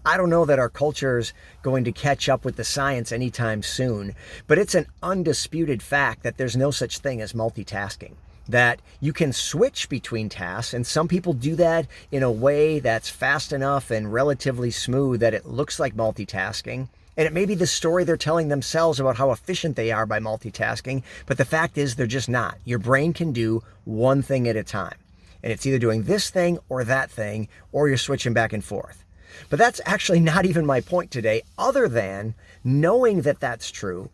I don't know that our culture's going to catch up with the science anytime soon, but it's an undisputed fact that there's no such thing as multitasking. That you can switch between tasks, and some people do that in a way that's fast enough and relatively smooth that it looks like multitasking. And it may be the story they're telling themselves about how efficient they are by multitasking, but the fact is they're just not. Your brain can do one thing at a time. And it's either doing this thing or that thing, or you're switching back and forth. But that's actually not even my point today, other than knowing that that's true.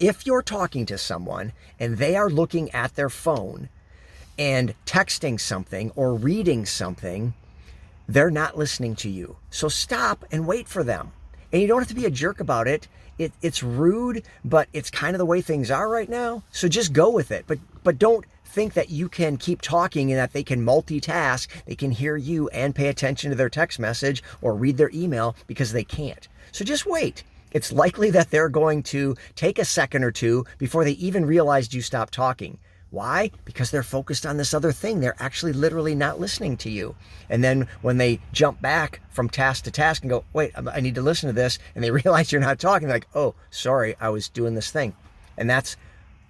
If you're talking to someone and they are looking at their phone and texting something or reading something, they're not listening to you. So stop and wait for them. And you don't have to be a jerk about it. It's rude, but it's kind of the way things are right now. So just go with it. But don't think that you can keep talking and that they can multitask. They can hear you and pay attention to their text message or read their email, because they can't. So just wait. It's likely that they're going to take a second or two before they even realized you stopped talking. Why? Because they're focused on this other thing. They're actually literally not listening to you. And then when they jump back from task to task and go, wait, I need to listen to this, and they realize you're not talking, they're like, oh, sorry, I was doing this thing. And that's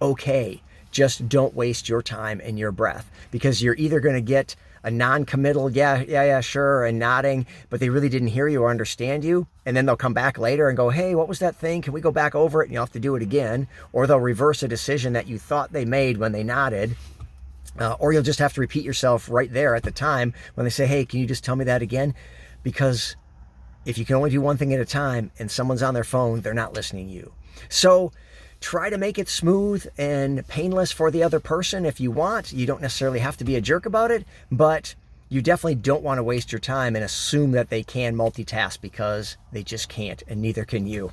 okay. Just don't waste your time and your breath, because you're either going to get a non-committal, yeah, sure, and nodding, but they really didn't hear you or understand you. And then they'll come back later and go, hey, what was that thing? Can we go back over it? And you'll have to do it again. Or they'll reverse a decision that you thought they made when they nodded. Or you'll just have to repeat yourself right there at the time when they say, hey, can you just tell me that again? Because if you can only do one thing at a time and someone's on their phone, they're not listening to you. So try to make it smooth and painless for the other person if you want. You don't necessarily have to be a jerk about it, but you definitely don't want to waste your time and assume that they can multitask, because they just can't, and neither can you.